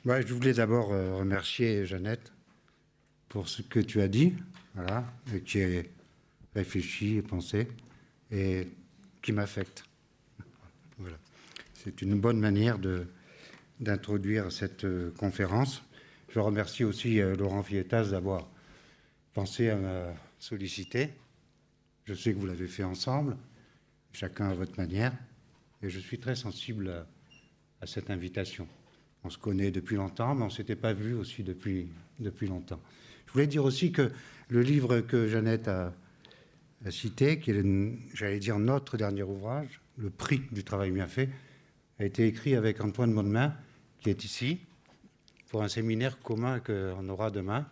Je voulais d'abord remercier Jeannette pour ce que tu as dit, voilà, et qui est réfléchi et pensé, et qui m'affecte. Voilà. C'est une bonne manière d'introduire cette conférence. Je remercie aussi Laurent Fietas d'avoir pensé à me solliciter. Je sais que vous l'avez fait ensemble, chacun à votre manière, et je suis très sensible à cette invitation. On se connaît depuis longtemps, mais on ne s'était pas vu aussi depuis longtemps. Je voulais dire aussi que le livre que Jeannette a cité, qui est, j'allais dire, notre dernier ouvrage, Le prix du travail bien fait, a été écrit avec Antoine Mondemain, qui est ici, pour un séminaire commun qu'on aura demain,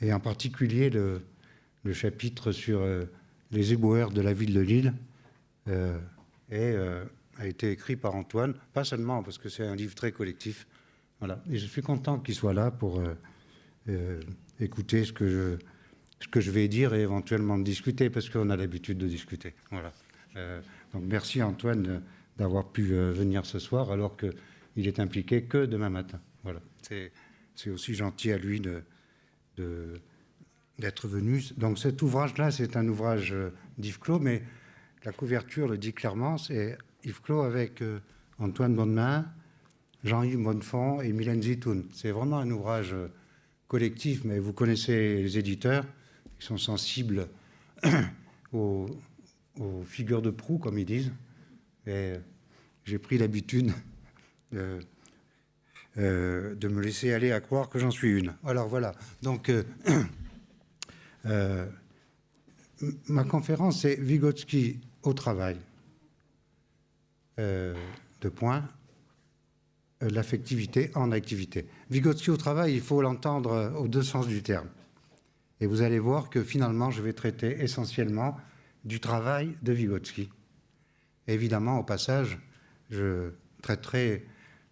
et en particulier le chapitre sur les éboueurs de la ville de Lille a été écrit par Antoine, pas seulement parce que c'est un livre très collectif. Voilà. Et je suis content qu'il soit là pour écouter ce que je vais dire et éventuellement discuter, parce qu'on a l'habitude de discuter. Voilà. Donc merci Antoine d'avoir pu venir ce soir, alors qu'il est impliqué que demain matin. Voilà. C'est aussi gentil à lui d'être venu. Donc cet ouvrage-là, c'est un ouvrage d'Yves Clos, mais la couverture le dit clairement, c'est Yves Clos avec Antoine Mondemain, Jean-Yves Bonnefond et Mylène Zitoun. C'est vraiment un ouvrage collectif, mais vous connaissez les éditeurs, qui sont sensibles aux figures de proue, comme ils disent. Et j'ai pris l'habitude de me laisser aller à croire que j'en suis une. Alors voilà. Donc, ma conférence, c'est Vygotsky au travail. L'affectivité en activité. Vygotsky au travail, il faut l'entendre aux deux sens du terme. Et vous allez voir que finalement, je vais traiter essentiellement du travail de Vygotsky. Évidemment, au passage, je traiterai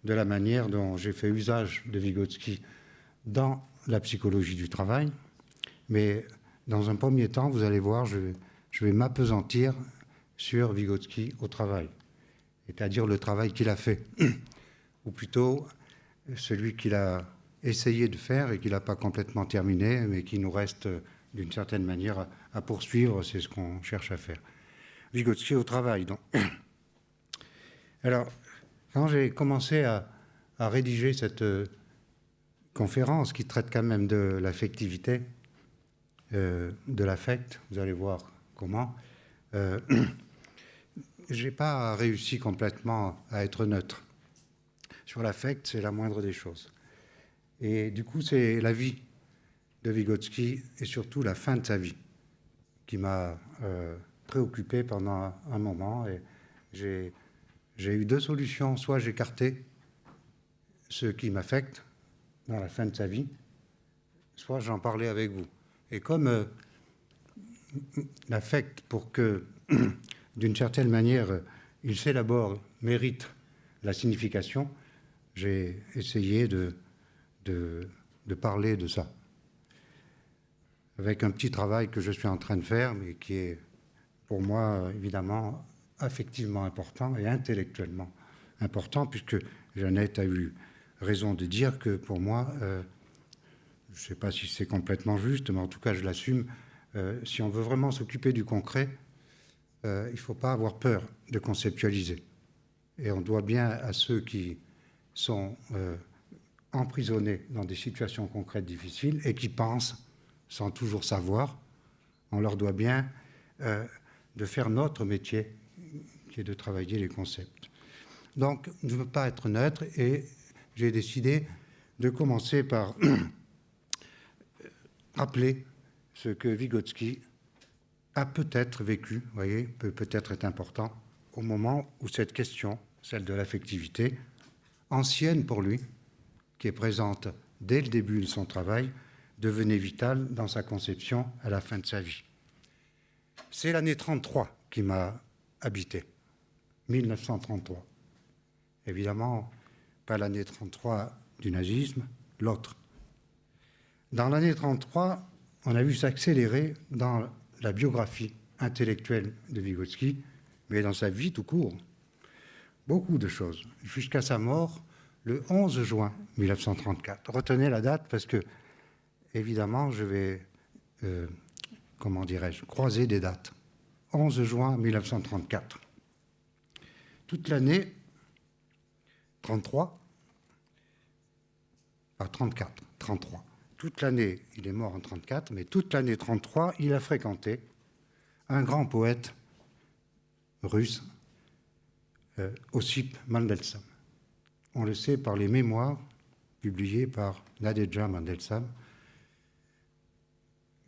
de la manière dont j'ai fait usage de Vygotsky dans la psychologie du travail. Mais dans un premier temps, vous allez voir, je vais m'appesantir sur Vygotsky au travail, c'est-à-dire le travail qu'il a fait, ou plutôt celui qu'il a essayé de faire et qu'il n'a pas complètement terminé, mais qui nous reste d'une certaine manière à poursuivre. C'est ce qu'on cherche à faire. Vygotsky au travail, donc. Alors, quand j'ai commencé à rédiger cette conférence qui traite quand même de l'affectivité, de l'affect, vous allez voir comment, je n'ai pas réussi complètement à être neutre. Sur l'affect, c'est la moindre des choses. Et du coup, c'est la vie de Vygotsky et surtout la fin de sa vie qui m'a préoccupé pendant un moment. Et j'ai eu deux solutions. Soit j'écartais ce qui m'affecte dans la fin de sa vie, soit j'en parlais avec vous. Et comme l'affect, pour que, d'une certaine manière, il s'élabore, mérite la signification, j'ai essayé de parler de ça, avec un petit travail que je suis en train de faire, mais qui est, pour moi, évidemment, affectivement important et intellectuellement important, puisque Jeannette a eu raison de dire que, pour moi, je ne sais pas si c'est complètement juste, mais en tout cas, je l'assume, si on veut vraiment s'occuper du concret, il ne faut pas avoir peur de conceptualiser. Et on doit bien à ceux qui sont emprisonnés dans des situations concrètes difficiles et qui pensent sans toujours savoir, on leur doit bien de faire notre métier, qui est de travailler les concepts. Donc, je ne veux pas être neutre et j'ai décidé de commencer par rappeler ce que Vygotsky a peut-être vécu, vous voyez, peut-être est important, au moment où cette question, celle de l'affectivité, ancienne pour lui, qui est présente dès le début de son travail, devenait vitale dans sa conception à la fin de sa vie. C'est l'année 33 qui m'a habité, 1933. Évidemment, pas l'année 33 du nazisme, l'autre. Dans l'année 33, on a vu s'accélérer dans la biographie intellectuelle de Vygotsky, mais dans sa vie tout court, beaucoup de choses. Jusqu'à sa mort, le 11 juin 1934. Retenez la date parce que, évidemment, je vais, comment dirais-je, croiser des dates. 11 juin 1934. Toute l'année 33, pas 34, 33. Toute l'année, il est mort en 34, mais toute l'année 33, il a fréquenté un grand poète russe, Ossip Mandelstam. On le sait par les mémoires publiées par Nadezhda Mandelstam,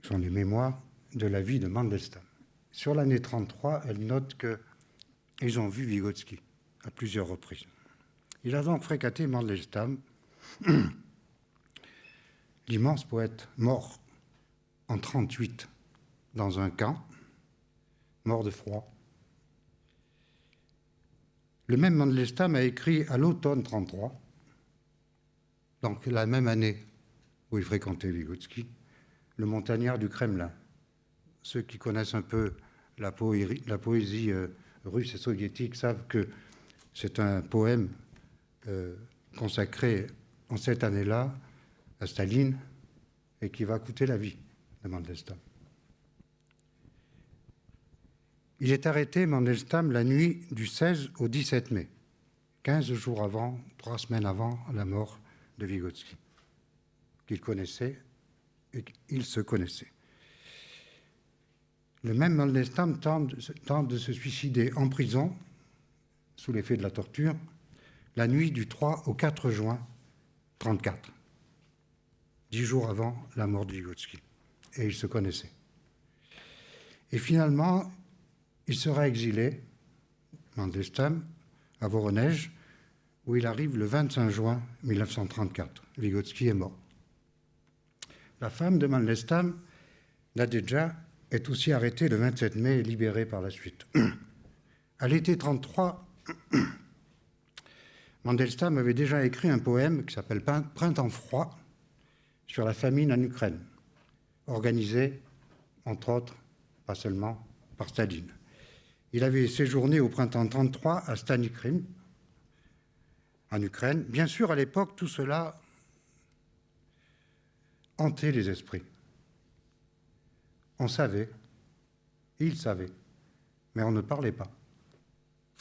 ce sont les mémoires de la vie de Mandelstam. Sur l'année 33, elle note qu'ils ont vu Vygotsky à plusieurs reprises. Il a donc fréquenté Mandelstam, l'immense poète mort en 1938 dans un camp, mort de froid. Le même Mandelstam a écrit à l'automne 1933, donc la même année où il fréquentait Vygotsky, Le montagnard du Kremlin. Ceux qui connaissent un peu la poésie russe et soviétique savent que c'est un poème consacré en cette année-là à Staline et qui va coûter la vie de Mandelstam. Il est arrêté, Mandelstam, la nuit du 16 au 17 mai, 15 jours avant, 3 semaines avant la mort de Vygotsky, qu'il connaissait et qu'il se connaissait. Le même Mandelstam tente de se suicider en prison, sous l'effet de la torture, la nuit du 3 au 4 juin 1934, 10 jours avant la mort de Vygotsky. Et il se connaissait. Et finalement, il sera exilé, Mandelstam, à Voronezh, où il arrive le 25 juin 1934. Vygotsky est mort. La femme de Mandelstam, Nadezhda, est aussi arrêtée le 27 mai et libérée par la suite. À l'été 1933, Mandelstam avait déjà écrit un poème qui s'appelle « Printemps froid » sur la famine en Ukraine, organisé, entre autres, pas seulement, par Staline. Il avait séjourné au printemps 1933 à Stanikrim, en Ukraine. Bien sûr, à l'époque, tout cela hantait les esprits. On savait, il savait, mais on ne parlait pas.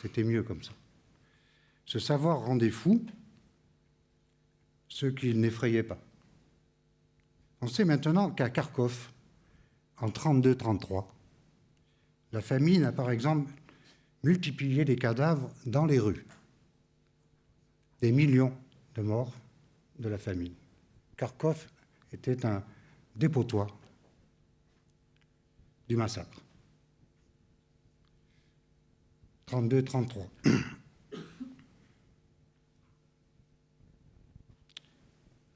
C'était mieux comme ça. Ce savoir rendait fou ceux qui n'effrayaient pas. On sait maintenant qu'à Kharkov, en 1932-1933, la famine a par exemple multiplié les cadavres dans les rues. Des millions de morts de la famine. Kharkov était un dépotoir du massacre. 1932-1933.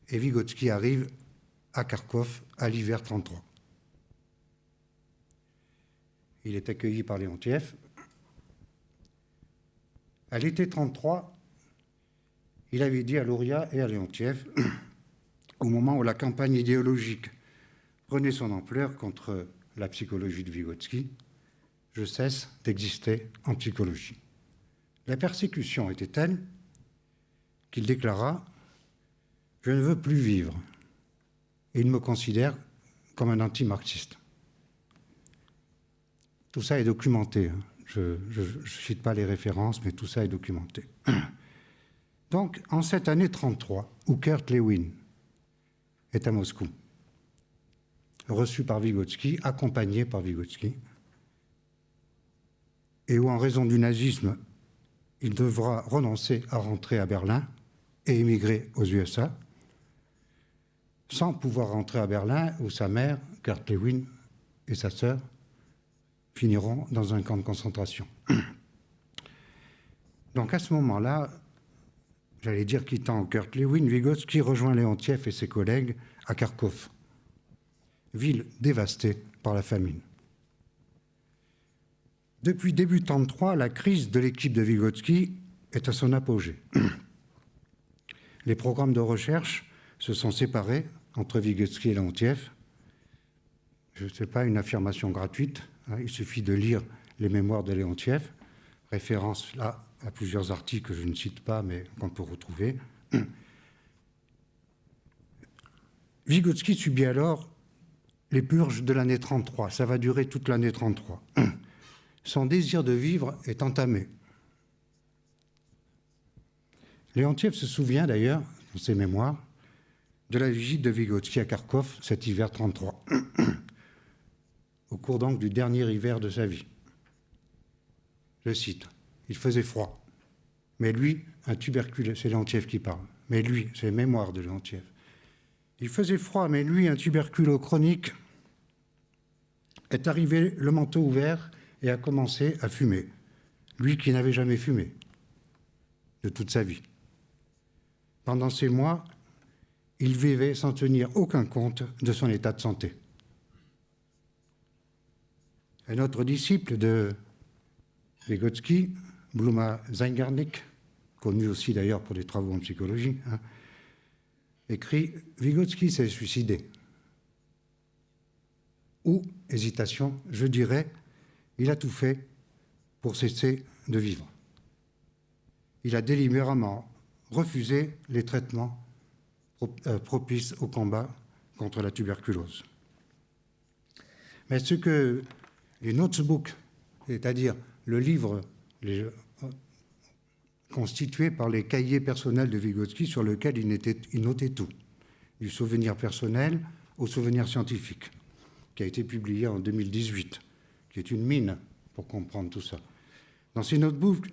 Et Vygotsky arrive à Kharkov à l'hiver 1933. Il est accueilli par Léontiev. À l'été 1933, il avait dit à Luria et à Léontiev, au moment où la campagne idéologique prenait son ampleur contre la psychologie de Vygotsky, je cesse d'exister en psychologie. La persécution était telle qu'il déclara « Je ne veux plus vivre ». Et il me considère comme un anti-marxiste. Tout ça est documenté. Je ne cite pas les références, mais tout ça est documenté. Donc, en cette année 1933, où Kurt Lewin est à Moscou, reçu par Vygotsky, accompagné par Vygotsky, et où, en raison du nazisme, il devra renoncer à rentrer à Berlin et émigrer aux USA, sans pouvoir rentrer à Berlin, où sa mère, Kurt Lewin, et sa sœur finiront dans un camp de concentration. Donc à ce moment-là, j'allais dire quittant Kurt Lewin, Vygotsky rejoint Léontiev et ses collègues à Kharkov, ville dévastée par la famine. Depuis début 1933, la crise de l'équipe de Vygotsky est à son apogée. Les programmes de recherche se sont séparés entre Vygotsky et Léontiev. Ce n'est pas une affirmation gratuite, hein, il suffit de lire les mémoires de Léontiev, référence là à plusieurs articles que je ne cite pas, mais qu'on peut retrouver Vygotsky subit alors les purges de l'année 33. Ça va durer toute l'année 33. Son désir de vivre est entamé. Leontiev se souvient d'ailleurs, dans ses mémoires, de la visite de Vygotsky à Kharkov cet hiver 33, au cours donc du dernier hiver de sa vie. Je cite, « Il faisait froid, mais lui, un tuberculeux, c'est Leontiev qui parle, mais lui, c'est les mémoires de Leontiev. Il faisait froid, mais lui, un tuberculeux chronique, est arrivé le manteau ouvert et a commencé à fumer. Lui qui n'avait jamais fumé de toute sa vie. Pendant ces mois, il vivait sans tenir aucun compte de son état de santé. » Un autre disciple de Vygotsky, Bluma Zingarnik, connu aussi d'ailleurs pour des travaux en psychologie, écrit « Vygotsky s'est suicidé ». Ou, hésitation, je dirais, il a tout fait pour cesser de vivre. Il a délibérément refusé les traitements propices au combat contre la tuberculose. Mais ce que les notebooks, c'est-à-dire le livre constitué par les cahiers personnels de Vygotsky sur lequel il notait tout, du souvenir personnel au souvenir scientifique, qui a été publié en 2018, qui est une mine pour comprendre tout ça. Dans ces notebooks,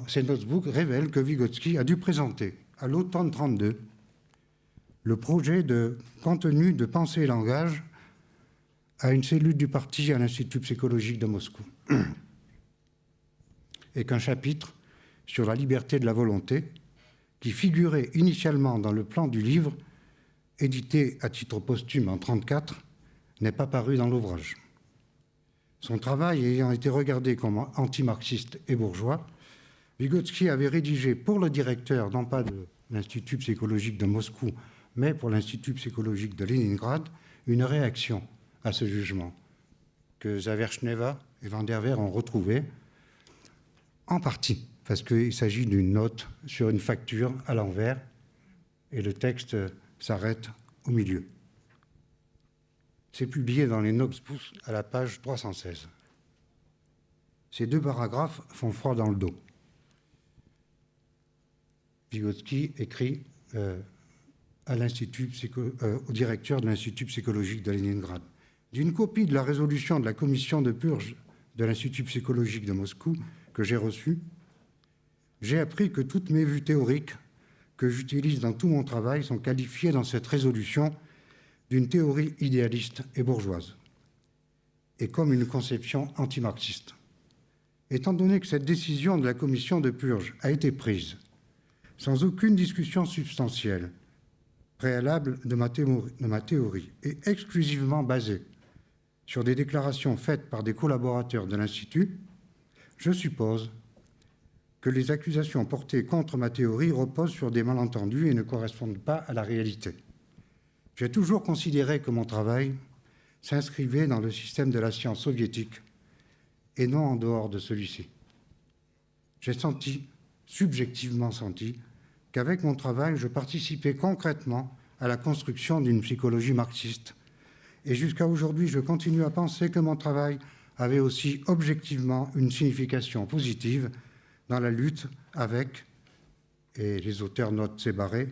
ces notebooks révèlent que Vygotsky a dû présenter à l'automne 1932 le projet de contenu de pensée et langage à une cellule du parti à l'Institut psychologique de Moscou, et qu'un chapitre sur la liberté de la volonté, qui figurait initialement dans le plan du livre, édité à titre posthume en 1934, n'est pas paru dans l'ouvrage. Son travail ayant été regardé comme anti-marxiste et bourgeois, Vygotsky avait rédigé pour le directeur, non pas de l'Institut psychologique de Moscou, mais pour l'Institut psychologique de Leningrad, une réaction à ce jugement, que Zavershneva et Van der Veer ont retrouvé, en partie, parce qu'il s'agit d'une note sur une facture à l'envers, et le texte s'arrête au milieu. C'est publié dans les notebooks à la page 316. Ces deux paragraphes font froid dans le dos. Vygotsky écrit au directeur de l'Institut psychologique de Leningrad. D'une copie de la résolution de la commission de purge de l'Institut psychologique de Moscou que j'ai reçue, j'ai appris que toutes mes vues théoriques que j'utilise dans tout mon travail sont qualifiées dans cette résolution d'une théorie idéaliste et bourgeoise, et comme une conception anti-marxiste. Étant donné que cette décision de la commission de purge a été prise sans aucune discussion substantielle préalable de ma théorie et exclusivement basée sur des déclarations faites par des collaborateurs de l'Institut, je suppose que les accusations portées contre ma théorie reposent sur des malentendus et ne correspondent pas à la réalité. J'ai toujours considéré que mon travail s'inscrivait dans le système de la science soviétique et non en dehors de celui-ci. J'ai subjectivement senti, qu'avec mon travail, je participais concrètement à la construction d'une psychologie marxiste. Et jusqu'à aujourd'hui, je continue à penser que mon travail avait aussi objectivement une signification positive dans la lutte avec, et les auteurs notent c'est barré,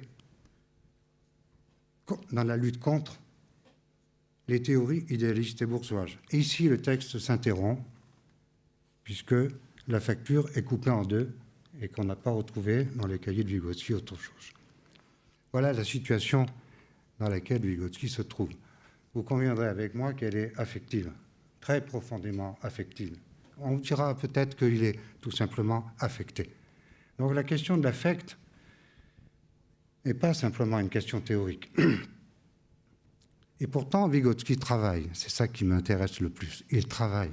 dans la lutte contre les théories idéalistes et bourgeoises. Et ici, le texte s'interrompt, puisque la facture est coupée en deux et qu'on n'a pas retrouvé dans les cahiers de Vygotsky autre chose. Voilà la situation dans laquelle Vygotsky se trouve. Vous conviendrez avec moi qu'elle est affective, très profondément affective. On dira peut-être qu'il est tout simplement affecté. Donc la question de l'affect n'est pas simplement une question théorique. Et pourtant, Vygotsky travaille. C'est ça qui m'intéresse le plus. Il travaille.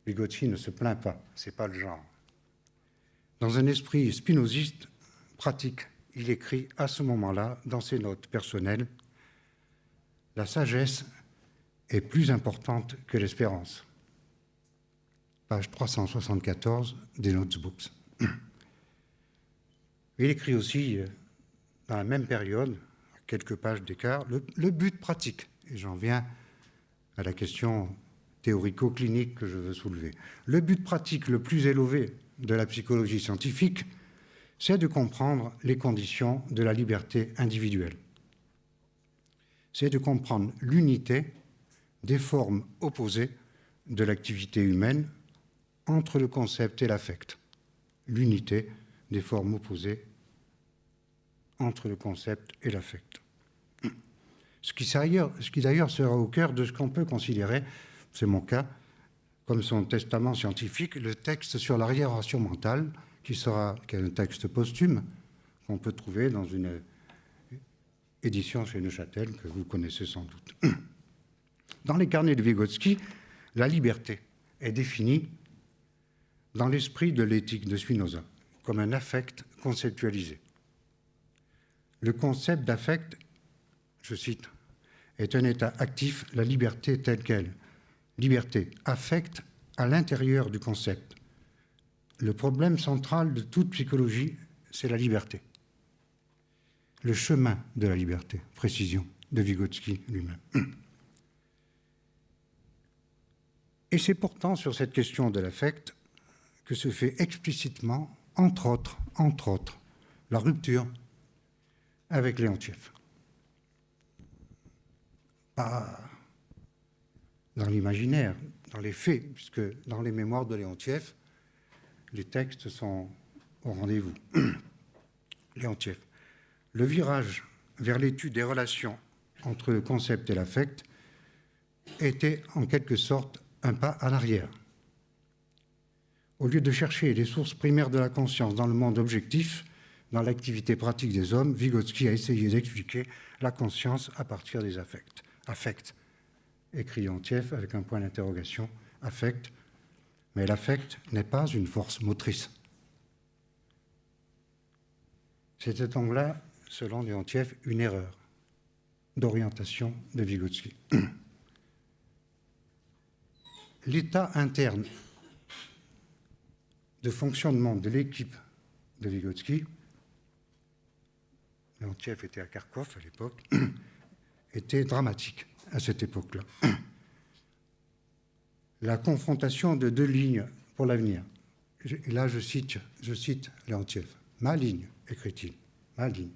Vygotsky ne se plaint pas. Ce n'est pas le genre. Dans un esprit spinoziste pratique, il écrit à ce moment-là, dans ses notes personnelles, « La sagesse est plus importante que l'espérance ». Page 374 des notebooks. Il écrit aussi, dans la même période, à quelques pages d'écart, le but pratique. Et j'en viens à la question théorico-clinique que je veux soulever. Le but pratique le plus élevé de la psychologie scientifique, c'est de comprendre les conditions de la liberté individuelle. C'est de comprendre l'unité des formes opposées de l'activité humaine entre le concept et l'affect. L'unité des formes opposées entre le concept et l'affect. Ce qui d'ailleurs sera au cœur de ce qu'on peut considérer, c'est mon cas, comme son testament scientifique, le texte sur l'arriération mentale, qui est un texte posthume qu'on peut trouver dans une édition chez Neuchâtel, que vous connaissez sans doute. Dans les carnets de Vygotsky, la liberté est définie dans l'esprit de l'éthique de Spinoza comme un affect conceptualisé. Le concept d'affect, je cite, est un état actif, la liberté telle qu'elle. Liberté, affect à l'intérieur du concept. Le problème central de toute psychologie, c'est la liberté. Le chemin de la liberté, précision de Vygotsky lui-même. Et c'est pourtant sur cette question de l'affect que se fait explicitement, entre autres, la rupture avec Léontiev. Pas dans l'imaginaire, dans les faits, puisque dans les mémoires de Léontiev, les textes sont au rendez-vous. Léontiev. Le virage vers l'étude des relations entre le concept et l'affect était en quelque sorte un pas en arrière. Au lieu de chercher les sources primaires de la conscience dans le monde objectif, dans l'activité pratique des hommes, Vygotsky a essayé d'expliquer la conscience à partir des affects. Affect, écrit Léontiev avec un point d'interrogation, affect, mais l'affect n'est pas une force motrice. C'était donc là, selon Léontiev, une erreur d'orientation de Vygotsky. L'état interne de fonctionnement de l'équipe de Vygotsky, Léontiev était à Kharkov à l'époque, était dramatique à cette époque-là. La confrontation de deux lignes pour l'avenir. Et là, je cite Léontiev. Ma ligne, écrit-il, ma ligne.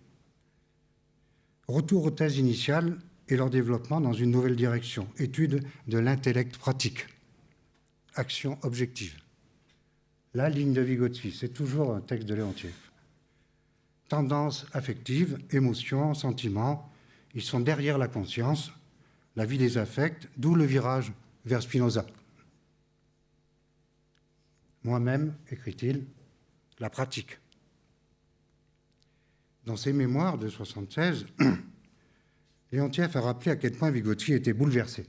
Retour aux thèses initiales et leur développement dans une nouvelle direction. Étude de l'intellect pratique. Action objective. La ligne de Vygotsky, c'est toujours un texte de Léontiev. Tendance affective, émotion, sentiment, ils sont derrière la conscience, la vie des affects, d'où le virage vers Spinoza. Moi-même, écrit-il, la pratique. Dans ses mémoires de 1976, Léontiev a rappelé à quel point Vygotsky était bouleversé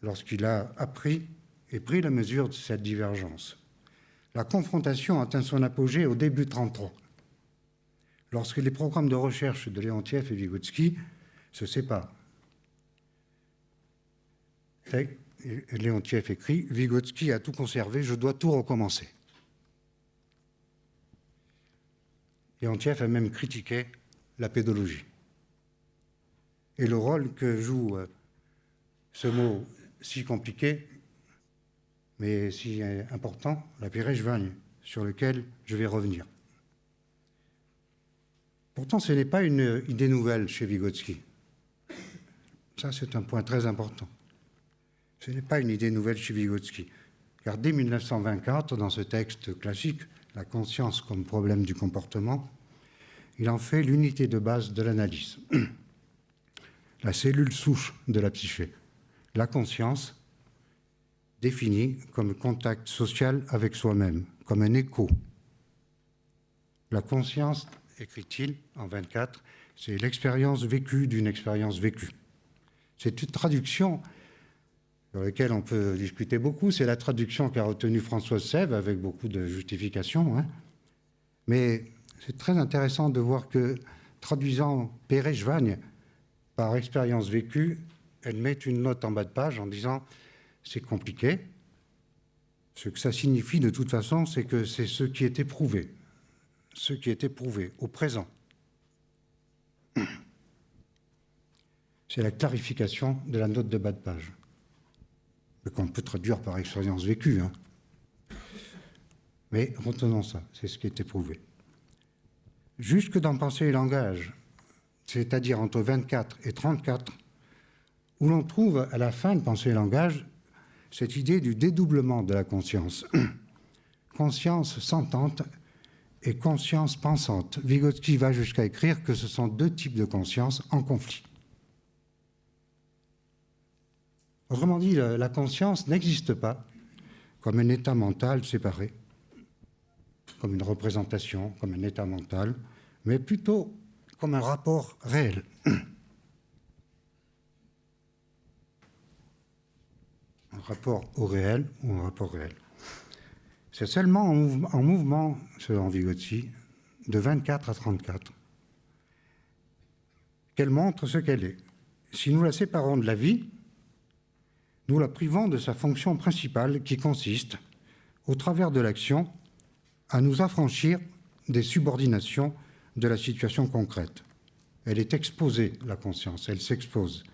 lorsqu'il a appris et pris la mesure de cette divergence. La confrontation atteint son apogée au début de 1933, lorsque les programmes de recherche de Léontiev et Vygotsky se séparent. Léontiev écrit « Vygotsky a tout conservé, je dois tout recommencer ». Léontiev a même critiqué la pédologie et le rôle que joue ce mot si compliqué, mais si important, la Pérejvagne, sur lequel je vais revenir. Pourtant, ce n'est pas une idée nouvelle chez Vygotsky. Ça, c'est un point très important. Ce n'est pas une idée nouvelle chez Vygotsky, car dès 1924, dans ce texte classique, La conscience comme problème du comportement, il en fait l'unité de base de l'analyse. La cellule souche de la psyché, la conscience, définie comme contact social avec soi-même, comme un écho. La conscience, écrit-il en 24, c'est l'expérience vécue d'une expérience vécue. C'est une traduction sur laquelle on peut discuter beaucoup, c'est la traduction qu'a retenue Françoise Sève avec beaucoup de justifications, hein. Mais c'est très intéressant de voir que, traduisant Pérejvagne par expérience vécue, elle met une note en bas de page en disant « c'est compliqué ». Ce que ça signifie de toute façon, c'est que c'est ce qui est éprouvé. ce qui est éprouvé au présent. C'est la clarification de la note de bas de page, qu'on peut traduire par expérience vécue. Hein. Mais retenons ça, c'est ce qui est éprouvé. Jusque dans Pensée et langage, c'est-à-dire entre 24 et 34, où l'on trouve à la fin de Pensée et langage cette idée du dédoublement de la conscience. Conscience sentante et conscience pensante. Vygotsky va jusqu'à écrire que ce sont deux types de conscience en conflit. Autrement dit, la conscience n'existe pas comme un état mental séparé, comme une représentation, comme un état mental, mais plutôt comme un rapport réel. Un rapport au réel ou un rapport réel. C'est seulement en mouvement, selon Vygotsky, de 24 à 34, qu'elle montre ce qu'elle est. Si nous la séparons de la vie, nous la privons de sa fonction principale qui consiste, au travers de l'action, à nous affranchir des subordinations de la situation concrète. Elle est exposée, la conscience, elle s'expose.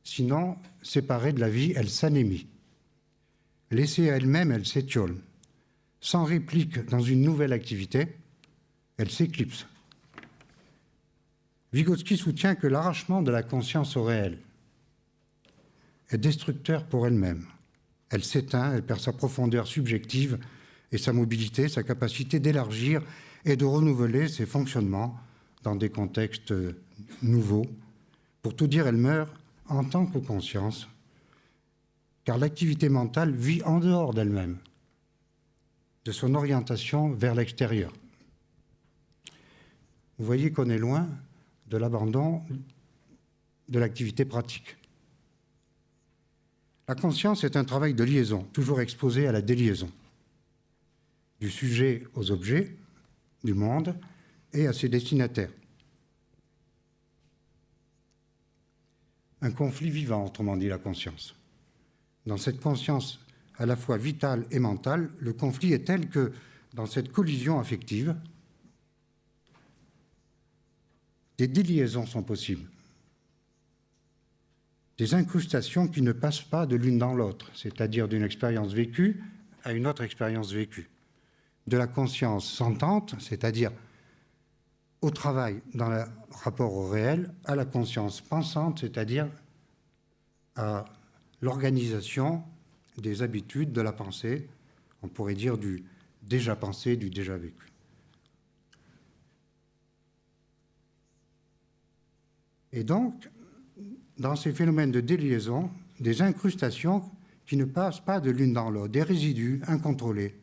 Sinon, séparée de la vie, elle s'anémie. Laissée à elle-même, elle s'étiole. Sans réplique dans une nouvelle activité, elle s'éclipse. Vygotsky soutient que l'arrachement de la conscience au réel est destructeur pour elle-même. Elle s'éteint, elle perd sa profondeur subjective et sa mobilité, sa capacité d'élargir et de renouveler ses fonctionnements dans des contextes nouveaux. Pour tout dire, elle meurt en tant que conscience, car l'activité mentale vit en dehors d'elle-même, de son orientation vers l'extérieur. Vous voyez qu'on est loin de l'abandon de l'activité pratique. La conscience est un travail de liaison, toujours exposé à la déliaison, du sujet aux objets, du monde et à ses destinataires. Un conflit vivant, autrement dit, la conscience. Dans cette conscience à la fois vitale et mentale, le conflit est tel que, dans cette collision affective, des déliaisons sont possibles, des incrustations qui ne passent pas de l'une dans l'autre, c'est-à-dire d'une expérience vécue à une autre expérience vécue, de la conscience sentante, c'est-à-dire au travail dans le rapport au réel, à la conscience pensante, c'est-à-dire à l'organisation des habitudes de la pensée, on pourrait dire du déjà pensé, du déjà vécu. Et donc, dans ces phénomènes de déliaison, des incrustations qui ne passent pas de l'une dans l'autre, des résidus incontrôlés.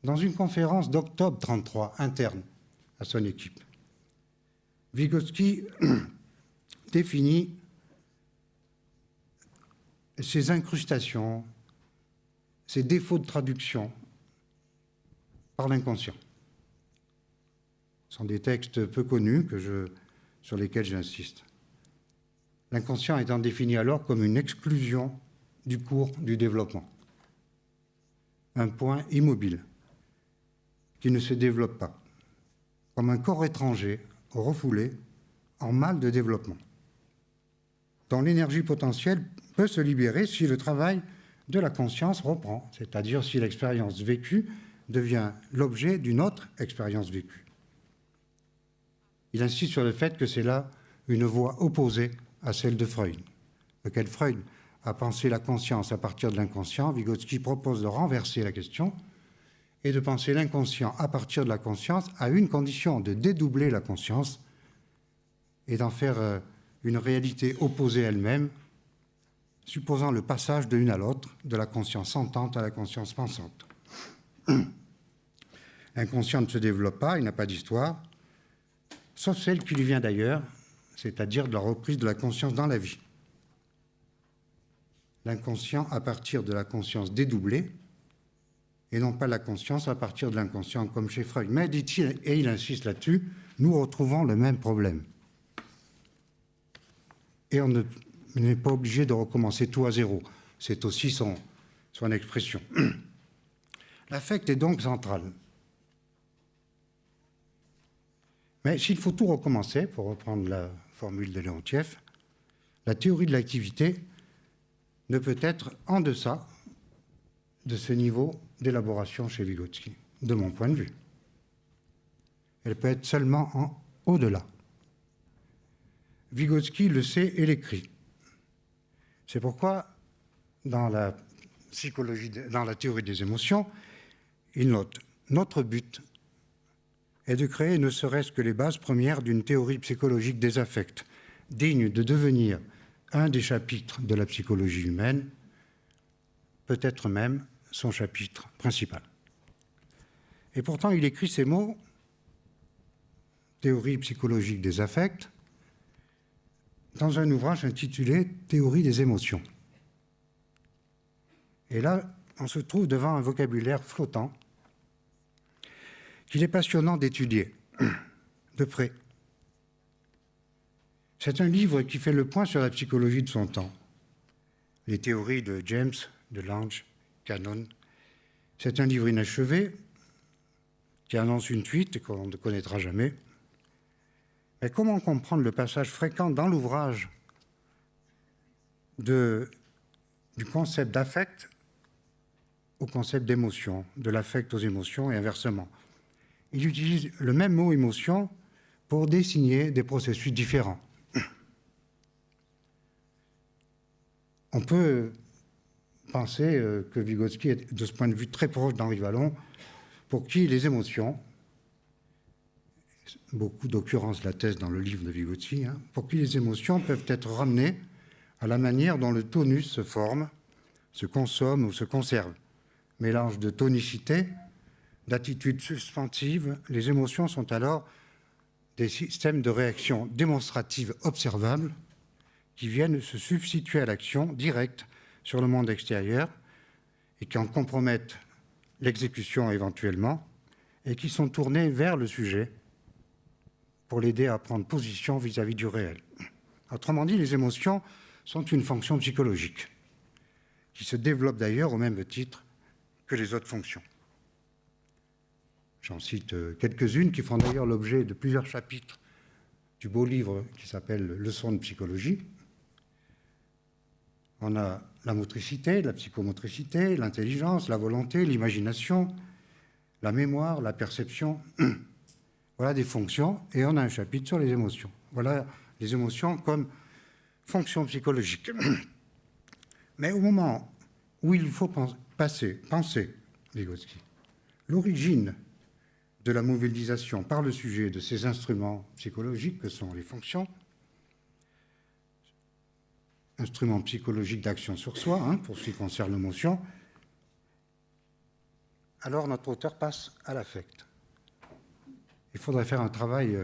Dans une conférence d'octobre 1933, interne à son équipe, Vygotsky définit ces incrustations, ces défauts de traduction par l'inconscient. Ce sont des textes peu connus sur lesquels j'insiste. L'inconscient étant défini alors comme une exclusion du cours du développement, un point immobile qui ne se développe pas, comme un corps étranger refoulé en mal de développement, dont l'énergie potentielle peut se libérer si le travail de la conscience reprend, c'est-à-dire si l'expérience vécue devient l'objet d'une autre expérience vécue. Il insiste sur le fait que c'est là une voie opposée à celle de Freud. Lequel Freud a pensé la conscience à partir de l'inconscient, Vygotsky propose de renverser la question et de penser l'inconscient à partir de la conscience à une condition, de dédoubler la conscience et d'en faire une réalité opposée à elle-même, supposant le passage de l'une à l'autre, de la conscience sentante à la conscience pensante. L'inconscient ne se développe pas, il n'a pas d'histoire, sauf celle qui lui vient d'ailleurs, c'est-à-dire de la reprise de la conscience dans la vie. L'inconscient à partir de la conscience dédoublée, et non pas la conscience à partir de l'inconscient comme chez Freud. Mais, dit-il, et il insiste là-dessus, nous retrouvons le même problème. Et on n'est pas obligé de recommencer tout à zéro. C'est aussi son expression. L'affect est donc central. Mais s'il faut tout recommencer, pour reprendre la formule de Leontief, la théorie de l'activité ne peut être en deçà de ce niveau d'élaboration chez Vygotsky, de mon point de vue. Elle peut être seulement au-delà. Vygotsky le sait et l'écrit. C'est pourquoi, dans la théorie des émotions, il note « Notre but est de créer ne serait-ce que les bases premières d'une théorie psychologique des affects, digne de devenir un des chapitres de la psychologie humaine, peut-être même son chapitre principal. » Et pourtant, il écrit ces mots, théorie psychologique des affects, dans un ouvrage intitulé Théorie des émotions. Et là, on se trouve devant un vocabulaire flottant qu'il est passionnant d'étudier de près. C'est un livre qui fait le point sur la psychologie de son temps. Les théories de James, de Lange, Cannon. C'est un livre inachevé qui annonce une suite qu'on ne connaîtra jamais. Mais comment comprendre le passage fréquent dans l'ouvrage du concept d'affect au concept d'émotion, de l'affect aux émotions et inversement? Il utilise le même mot émotion pour désigner des processus différents. On peut penser que Vygotsky est de ce point de vue très proche d'Henri Vallon, pour qui les émotions, beaucoup d'occurrences l'attestent dans le livre de Vygotsky, pour qui les émotions peuvent être ramenées à la manière dont le tonus se forme, se consomme ou se conserve. Mélange de tonicité, d'attitude suspensive, les émotions sont alors des systèmes de réaction démonstrative observables qui viennent se substituer à l'action directe sur le monde extérieur et qui en compromettent l'exécution éventuellement et qui sont tournés vers le sujet pour l'aider à prendre position vis-à-vis du réel. Autrement dit, les émotions sont une fonction psychologique qui se développe d'ailleurs au même titre que les autres fonctions. J'en cite quelques-unes qui font d'ailleurs l'objet de plusieurs chapitres du beau livre qui s'appelle « Leçons de psychologie ». On a la motricité, la psychomotricité, l'intelligence, la volonté, l'imagination, la mémoire, la perception. Voilà des fonctions, et on a un chapitre sur les émotions. Voilà les émotions comme fonction psychologique. Mais au moment où il faut penser, Vygotsky, l'origine de la mobilisation par le sujet de ces instruments psychologiques que sont les fonctions, instruments psychologiques d'action sur soi, pour ce qui concerne l'émotion, alors notre auteur passe à l'affect. Il faudrait faire un travail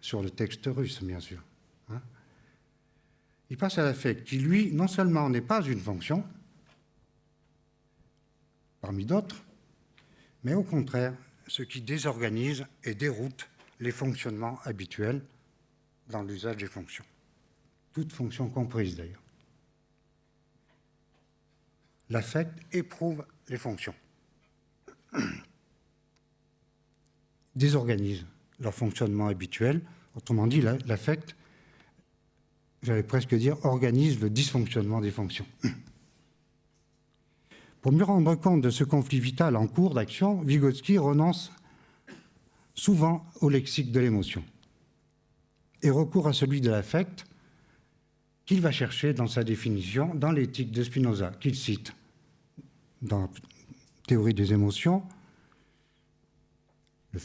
sur le texte russe, bien sûr. Il passe à l'affect qui, lui, non seulement n'est pas une fonction, parmi d'autres, mais au contraire, ce qui désorganise et déroute les fonctionnements habituels dans l'usage des fonctions. Toutes fonctions comprises, d'ailleurs. L'affect éprouve les fonctions, désorganise leur fonctionnement habituel. Autrement dit, l'affect, j'allais presque dire, organise le dysfonctionnement des fonctions. Pour mieux rendre compte de ce conflit vital en cours d'action, Vygotsky renonce souvent au lexique de l'émotion et recourt à celui de l'affect qu'il va chercher dans sa définition dans l'éthique de Spinoza, qu'il cite dans Théorie des émotions,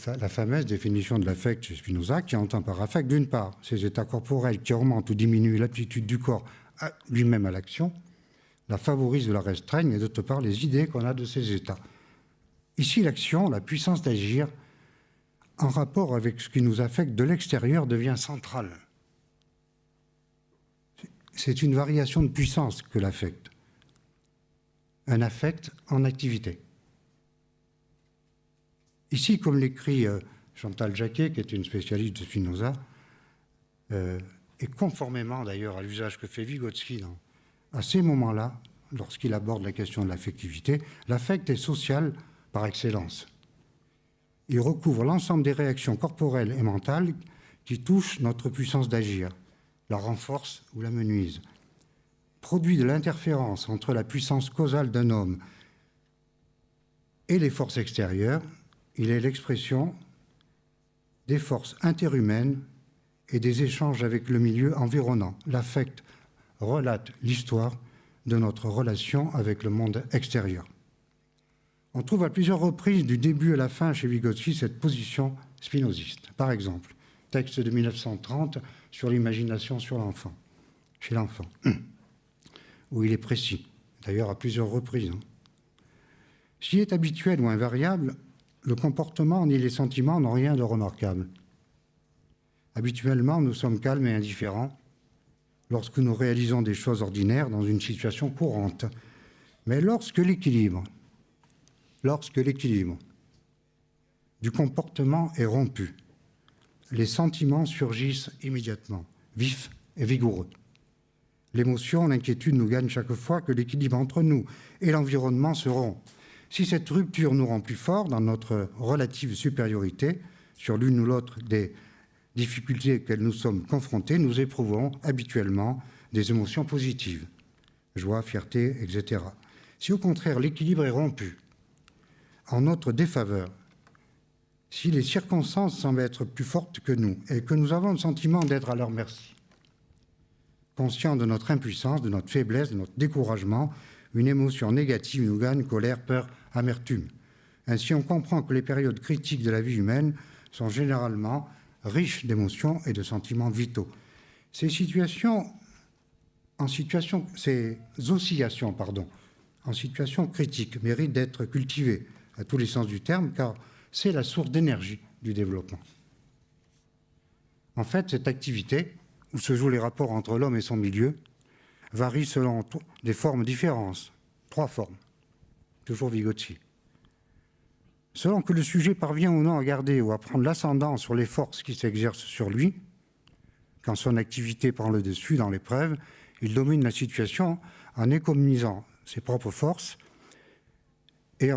la fameuse définition de l'affect chez Spinoza, qui entend par affect, d'une part, ces états corporels qui augmentent ou diminuent l'aptitude du corps lui-même à l'action, la favorisent ou la restreignent, et d'autre part, les idées qu'on a de ces états. Ici, l'action, la puissance d'agir, en rapport avec ce qui nous affecte de l'extérieur, devient centrale. C'est une variation de puissance que l'affect. Un affect en activité. Ici, comme l'écrit Chantal Jacquet, qui est une spécialiste de Spinoza, et conformément d'ailleurs à l'usage que fait Vygotsky à ces moments-là, lorsqu'il aborde la question de l'affectivité, l'affect est social par excellence. Il recouvre l'ensemble des réactions corporelles et mentales qui touche notre puissance d'agir, la renforce ou la menuise, produit de l'interférence entre la puissance causale d'un homme et les forces extérieures, il est l'expression des forces interhumaines et des échanges avec le milieu environnant. L'affect relate l'histoire de notre relation avec le monde extérieur. On trouve à plusieurs reprises, du début à la fin chez Vygotsky, cette position spinoziste. Par exemple, texte de 1930 sur l'imagination chez l'enfant, où il est précis, d'ailleurs à plusieurs reprises. S'il est habituel ou invariable, le comportement ni les sentiments n'ont rien de remarquable. Habituellement, nous sommes calmes et indifférents lorsque nous réalisons des choses ordinaires dans une situation courante. Mais lorsque l'équilibre du comportement est rompu, les sentiments surgissent immédiatement, vifs et vigoureux. L'émotion, l'inquiétude nous gagnent chaque fois que l'équilibre entre nous et l'environnement se rompt. Si cette rupture nous rend plus forts dans notre relative supériorité sur l'une ou l'autre des difficultés auxquelles nous sommes confrontés, nous éprouvons habituellement des émotions positives, joie, fierté, etc. Si au contraire l'équilibre est rompu en notre défaveur, si les circonstances semblent être plus fortes que nous et que nous avons le sentiment d'être à leur merci, conscients de notre impuissance, de notre faiblesse, de notre découragement, une émotion négative nous gagne, colère, peur, amertume. Ainsi, on comprend que les périodes critiques de la vie humaine sont généralement riches d'émotions et de sentiments vitaux. Ces oscillations, en situation critique, méritent d'être cultivées à tous les sens du terme, car c'est la source d'énergie du développement. En fait, cette activité, où se jouent les rapports entre l'homme et son milieu, varie selon des formes différentes, 3 formes, toujours Vygotsky. Selon que le sujet parvient ou non à garder ou à prendre l'ascendant sur les forces qui s'exercent sur lui, quand son activité prend le dessus dans l'épreuve, il domine la situation en économisant ses propres forces et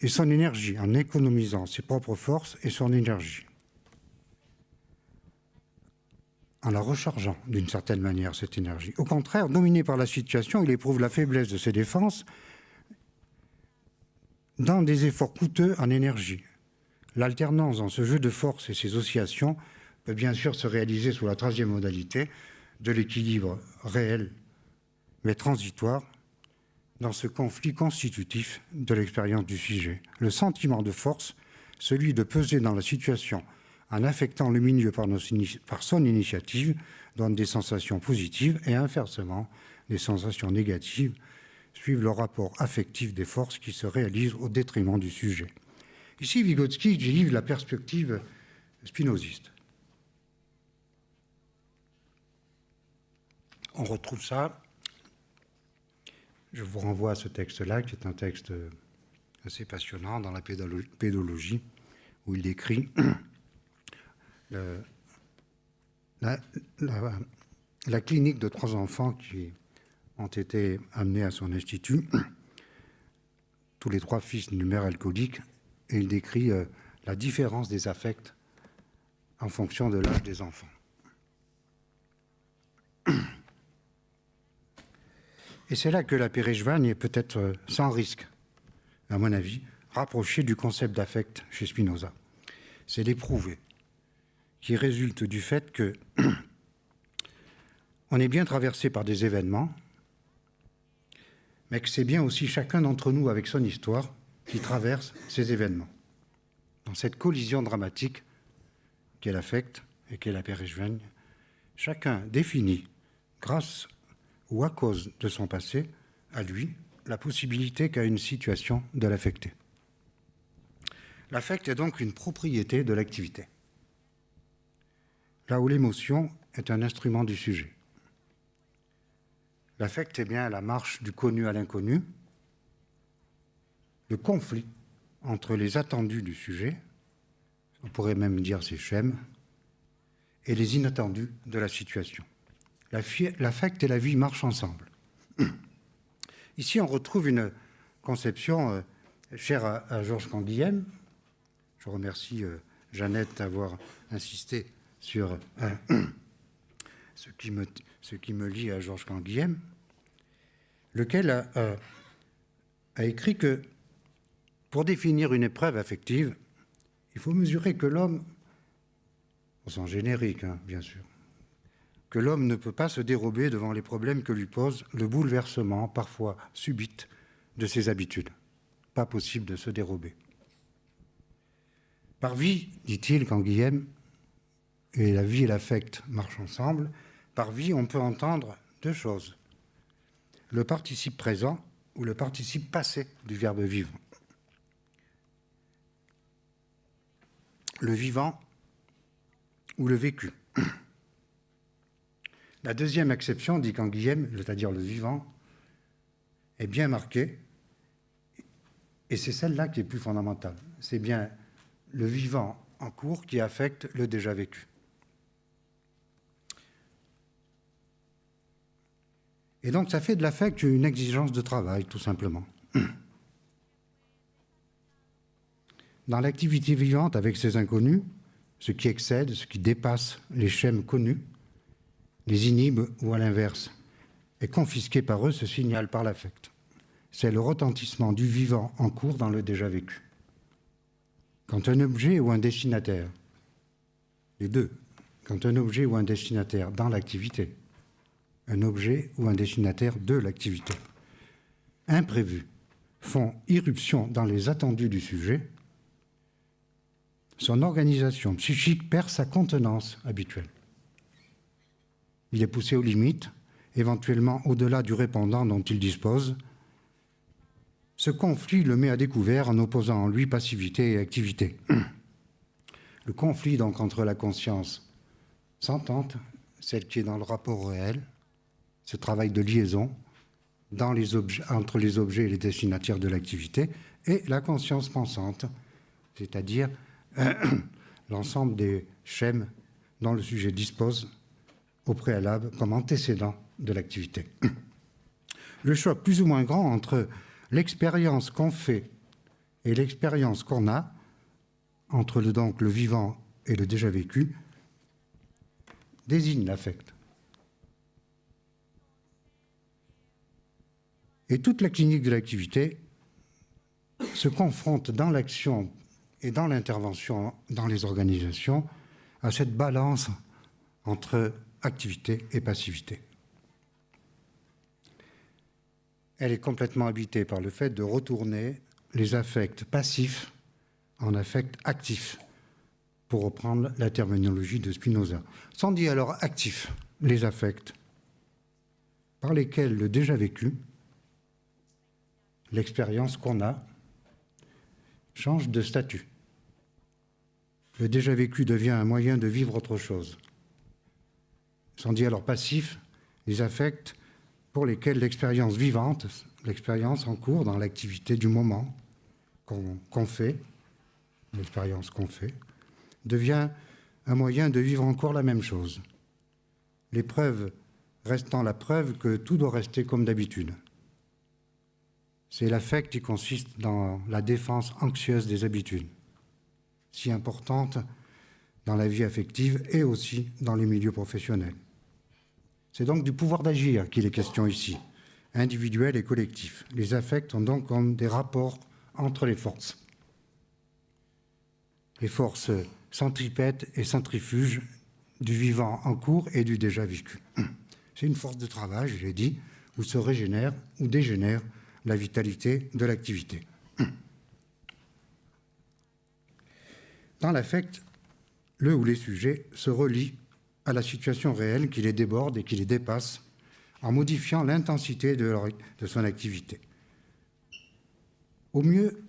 son énergie, en économisant ses propres forces et son énergie, en la rechargeant d'une certaine manière, cette énergie. Au contraire, dominé par la situation, il éprouve la faiblesse de ses défenses dans des efforts coûteux en énergie. L'alternance dans ce jeu de force et ses oscillations peut bien sûr se réaliser sous la 3e modalité de l'équilibre réel mais transitoire dans ce conflit constitutif de l'expérience du sujet. Le sentiment de force, celui de peser dans la situation en affectant le milieu par son initiative, donne des sensations positives et inversement des sensations négatives, suivent le rapport affectif des forces qui se réalisent au détriment du sujet. Ici, Vygotsky livre la perspective spinoziste. On retrouve ça, je vous renvoie à ce texte-là, qui est un texte assez passionnant dans la pédologie, où il décrit la clinique de 3 enfants qui ont été amenés à son institut, tous les 3 fils d'une mère alcoolique, et il décrit la différence des affects en fonction de l'âge des enfants. Et c'est là que la Pérejvagne est peut-être sans risque, à mon avis, rapprochée du concept d'affect chez Spinoza. C'est l'éprouvé, qui résulte du fait que on est bien traversé par des événements, mais que c'est bien aussi chacun d'entre nous, avec son histoire, qui traverse ces événements. Dans cette collision dramatique qu'est l'affect et qu'est la Pérejvagne, chacun définit, grâce ou à cause de son passé, à lui, la possibilité qu'a une situation de l'affecter. L'affect est donc une propriété de l'activité, là où l'émotion est un instrument du sujet. L'affect est bien la marche du connu à l'inconnu, le conflit entre les attendus du sujet, on pourrait même dire ses schèmes, et les inattendus de la situation. L'affect et la vie marchent ensemble. Ici, on retrouve une conception chère à Georges Canguilhem. Je remercie Jeannette d'avoir insisté sur ce qui me lie à Georges Canguilhem, lequel a écrit que pour définir une épreuve affective, il faut mesurer que l'homme, au sens générique, bien sûr, que l'homme ne peut pas se dérober devant les problèmes que lui pose le bouleversement, parfois subit, de ses habitudes. Pas possible de se dérober. Par vie, dit-il, Canguilhem, et la vie et l'affect marchent ensemble, par vie, on peut entendre deux choses. Le participe présent ou le participe passé du verbe vivre. Le vivant ou le vécu. La deuxième acception, dit Canguilhem, c'est-à-dire le vivant, est bien marquée, et c'est celle-là qui est plus fondamentale. C'est bien le vivant en cours qui affecte le déjà vécu. Et donc ça fait de l'affect une exigence de travail, tout simplement. Dans l'activité vivante avec ses inconnus, ce qui excède, ce qui dépasse les schèmes connus, les inhibe ou à l'inverse, est confisqué par eux, se signale par l'affect. C'est le retentissement du vivant en cours dans le déjà vécu. Quand un objet ou un destinataire, les deux, quand un objet ou un destinataire dans l'activité, un objet ou un destinataire de l'activité, imprévus, font irruption dans les attendus du sujet, son organisation psychique perd sa contenance habituelle. Il est poussé aux limites, éventuellement au-delà du répondant dont il dispose. Ce conflit le met à découvert en opposant en lui passivité et activité. Le conflit donc entre la conscience sentante, celle qui est dans le rapport réel, ce travail de liaison dans les objets, entre les objets et les destinataires de l'activité, et la conscience pensante, c'est-à-dire l'ensemble des schèmes dont le sujet dispose au préalable comme antécédent de l'activité. Le choc plus ou moins grand entre l'expérience qu'on fait et l'expérience qu'on a, entre donc le vivant et le déjà vécu, désigne l'affect. Et toute la clinique de l'activité se confronte dans l'action et dans l'intervention dans les organisations à cette balance entre activité et passivité. Elle est complètement habitée par le fait de retourner les affects passifs en affects actifs, pour reprendre la terminologie de Spinoza. Sont dit alors actifs les affects par lesquels le déjà vécu, l'expérience qu'on a, change de statut. Le déjà vécu devient un moyen de vivre autre chose. Sont dit alors passifs les affects pour lesquels l'expérience vivante, l'expérience en cours dans l'activité du moment qu'on fait, l'expérience qu'on fait, devient un moyen de vivre encore la même chose. L'épreuve restant la preuve que tout doit rester comme d'habitude. C'est l'affect qui consiste dans la défense anxieuse des habitudes, si importante dans la vie affective et aussi dans les milieux professionnels. C'est donc du pouvoir d'agir qu'il est question ici, individuel et collectif. Les affects sont donc comme des rapports entre les forces. Les forces centripètes et centrifuges du vivant en cours et du déjà vécu. C'est une force de travail, je l'ai dit, où se régénère ou dégénère la vitalité de l'activité. Dans l'affect, le ou les sujets se relient à la situation réelle qui les déborde et qui les dépasse en modifiant l'intensité de son activité. Au mieux,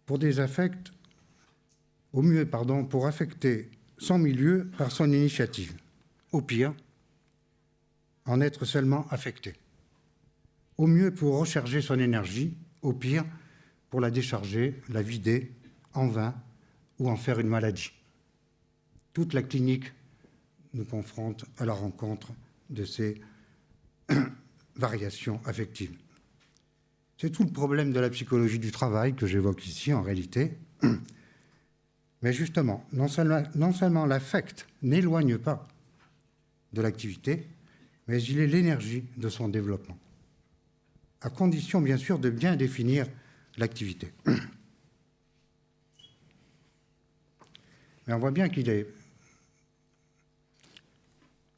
pour affecter son milieu par son initiative. Au pire, en être seulement affecté. Au mieux pour recharger son énergie, au pire pour la décharger, la vider en vain ou en faire une maladie. Toute la clinique nous confronte à la rencontre de ces variations affectives. C'est tout le problème de la psychologie du travail que j'évoque ici en réalité. Mais justement, non seulement l'affect n'éloigne pas de l'activité, mais il est l'énergie de son développement, à condition bien sûr de bien définir l'activité. Mais on voit bien qu'il est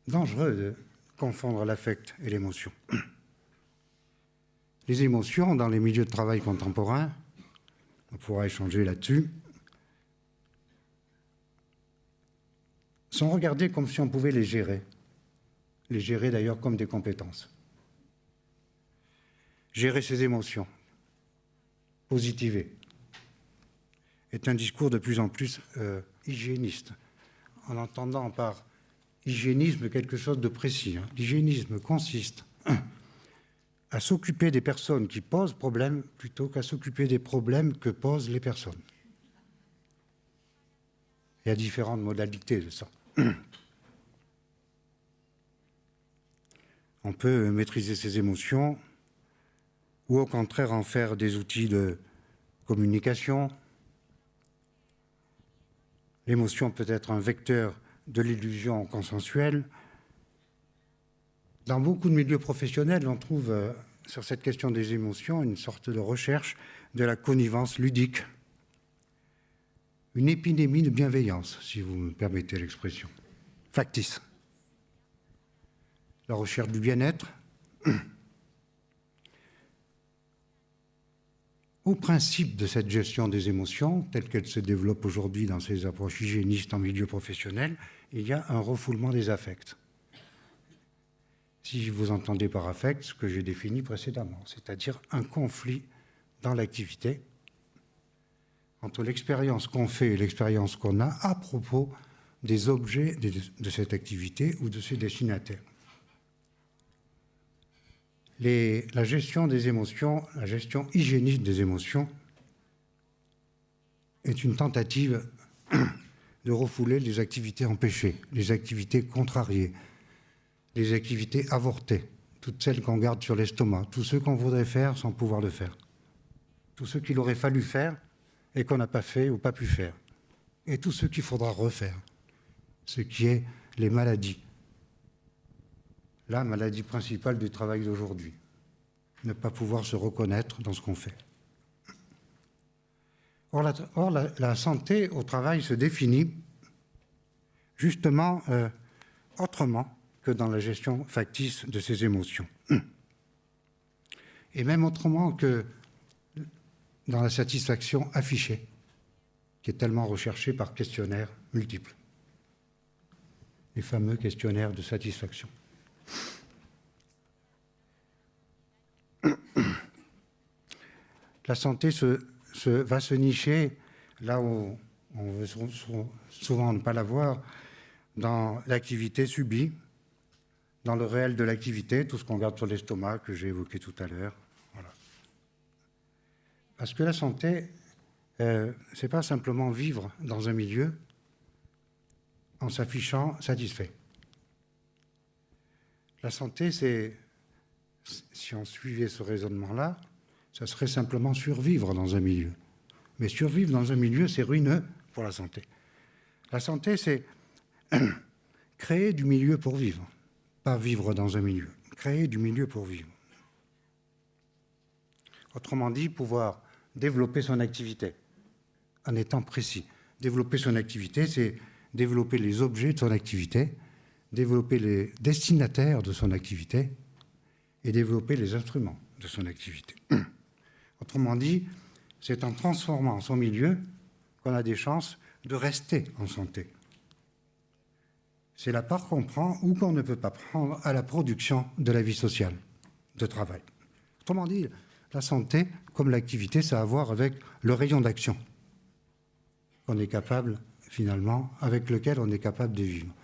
dangereux de confondre l'affect et l'émotion. Les émotions, dans les milieux de travail contemporains, on pourra échanger là-dessus, sont regardées comme si on pouvait les gérer d'ailleurs comme des compétences. Gérer ses émotions, positiver, est un discours de plus en plus hygiéniste, en entendant par hygiénisme quelque chose de précis. L'hygiénisme consiste à s'occuper des personnes qui posent problème plutôt qu'à s'occuper des problèmes que posent les personnes. Il y a différentes modalités de ça. On peut maîtriser ses émotions ou au contraire en faire des outils de communication. L'émotion peut être un vecteur de l'illusion consensuelle. Dans beaucoup de milieux professionnels, on trouve sur cette question des émotions une sorte de recherche de la connivence ludique, une épidémie de bienveillance, si vous me permettez l'expression, factice. La recherche du bien-être, au principe de cette gestion des émotions, telle qu'elle se développe aujourd'hui dans ces approches hygiénistes en milieu professionnel, il y a un refoulement des affects. Si vous entendez par affect ce que j'ai défini précédemment, c'est-à-dire un conflit dans l'activité entre l'expérience qu'on fait et l'expérience qu'on a à propos des objets de cette activité ou de ses destinataires. La gestion des émotions, la gestion hygiéniste des émotions est une tentative de refouler les activités empêchées, les activités contrariées, les activités avortées, toutes celles qu'on garde sur l'estomac, tous ceux qu'on voudrait faire sans pouvoir le faire, tous ceux qu'il aurait fallu faire et qu'on n'a pas fait ou pas pu faire, et tous ceux qu'il faudra refaire, ce qui est les maladies. La maladie principale du travail d'aujourd'hui, ne pas pouvoir se reconnaître dans ce qu'on fait. Or, la santé au travail se définit justement autrement que dans la gestion factice de ses émotions. Et même autrement que dans la satisfaction affichée, qui est tellement recherchée par questionnaires multiples. Les fameux questionnaires de satisfaction. La santé va se nicher là où on veut souvent ne pas la voir, dans l'activité subie, dans le réel de l'activité, tout ce qu'on garde sur l'estomac que j'ai évoqué tout à l'heure. Voilà. Parce que la santé, c'est pas simplement vivre dans un milieu en s'affichant satisfait. La santé, c'est, si on suivait ce raisonnement-là, ça serait simplement survivre dans un milieu. Mais survivre dans un milieu, c'est ruineux pour la santé. La santé, c'est créer du milieu pour vivre, pas vivre dans un milieu. Créer du milieu pour vivre. Autrement dit, pouvoir développer son activité en étant précis. Développer son activité, c'est développer les objets de son activité, développer les destinataires de son activité et développer les instruments de son activité. Autrement dit, c'est en transformant son milieu qu'on a des chances de rester en santé. C'est la part qu'on prend ou qu'on ne peut pas prendre à la production de la vie sociale, de travail. Autrement dit, la santé, comme l'activité, ça a à voir avec le rayon d'action qu'on est capable, finalement, avec lequel on est capable de vivre.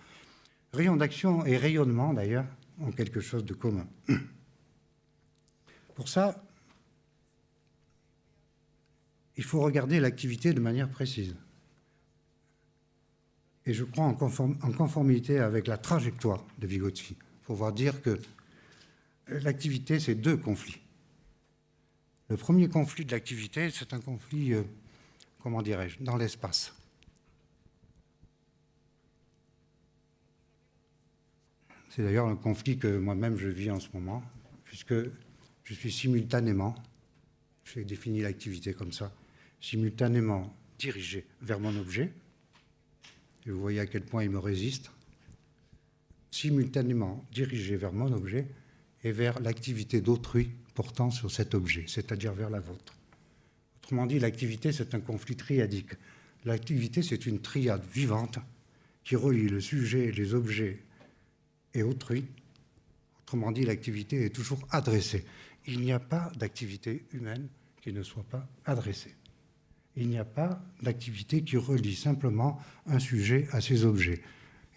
Rayon d'action et rayonnement, d'ailleurs, ont quelque chose de commun. Pour ça, il faut regarder l'activité de manière précise. Et je crois en conformité avec la trajectoire de Vygotsky. Il faut voir dire que l'activité, c'est deux conflits. Le premier conflit de l'activité, c'est un conflit, comment dirais-je, dans l'espace. C'est d'ailleurs un conflit que moi-même je vis en ce moment, puisque je suis simultanément, j'ai défini l'activité comme ça, simultanément dirigé vers mon objet, et vous voyez à quel point il me résiste, simultanément dirigé vers mon objet et vers l'activité d'autrui portant sur cet objet, c'est-à-dire vers la vôtre. Autrement dit, l'activité, c'est un conflit triadique. L'activité, c'est une triade vivante qui relie le sujet, les objets et autrui. Autrement dit, l'activité est toujours adressée. Il n'y a pas d'activité humaine qui ne soit pas adressée. Il n'y a pas d'activité qui relie simplement un sujet à ses objets.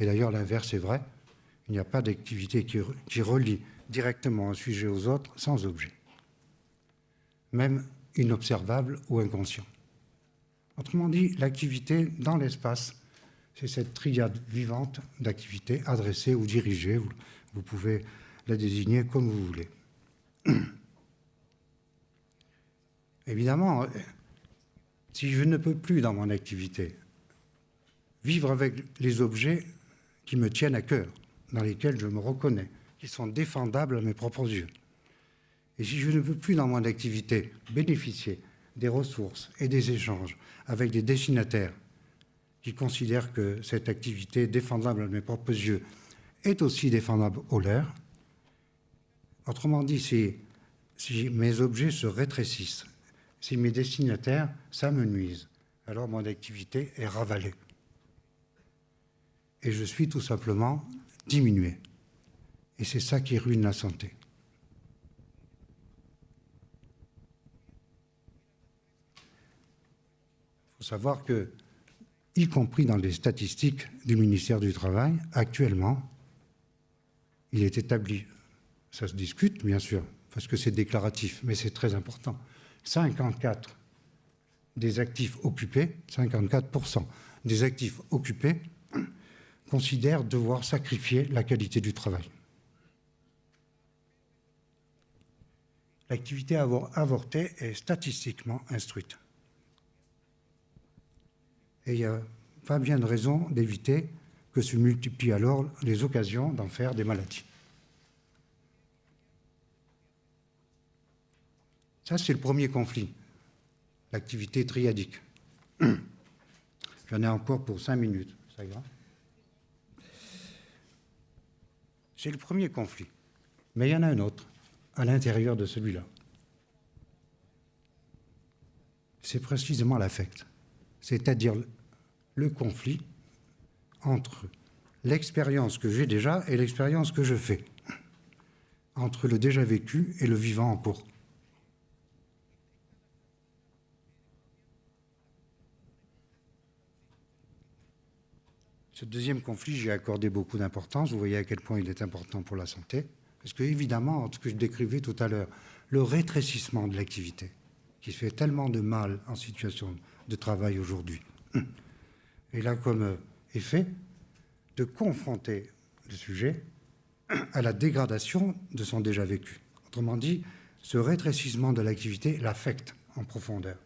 Et d'ailleurs, l'inverse est vrai. Il n'y a pas d'activité qui relie directement un sujet aux autres sans objet, même inobservable ou inconscient. Autrement dit, l'activité dans l'espace, c'est cette triade vivante d'activités adressées ou dirigées. Vous pouvez la désigner comme vous voulez. Évidemment, si je ne peux plus dans mon activité vivre avec les objets qui me tiennent à cœur, dans lesquels je me reconnais, qui sont défendables à mes propres yeux, et si je ne peux plus dans mon activité bénéficier des ressources et des échanges avec des destinataires qui considèrent que cette activité défendable à mes propres yeux est aussi défendable au leur, autrement dit, si mes objets se rétrécissent, si mes destinataires s'amenuisent, alors mon activité est ravalée. Et je suis tout simplement diminué. Et c'est ça qui ruine la santé. Il faut savoir que, y compris dans les statistiques du ministère du Travail, actuellement, il est établi, ça se discute bien sûr, parce que c'est déclaratif, mais c'est très important, 54 des actifs occupés, 54% des actifs occupés considèrent devoir sacrifier la qualité du travail. L'activité avortée est statistiquement instruite. Et il n'y a pas bien de raison d'éviter que se multiplient alors les occasions d'en faire des maladies. Ça, c'est le premier conflit, l'activité triadique. J'en ai encore pour 5 minutes, ça ira. C'est le premier conflit. Mais il y en a un autre, à l'intérieur de celui-là. C'est précisément l'affect, c'est-à-dire le conflit entre l'expérience que j'ai déjà et l'expérience que je fais, entre le déjà vécu et le vivant en cours. Ce deuxième conflit, j'y ai accordé beaucoup d'importance. Vous voyez à quel point il est important pour la santé. Parce que, évidemment, ce que je décrivais tout à l'heure, le rétrécissement de l'activité, qui fait tellement de mal en situation de travail aujourd'hui, et là comme effet de confronter le sujet à la dégradation de son déjà vécu. Autrement dit, ce rétrécissement de l'activité l'affecte en profondeur.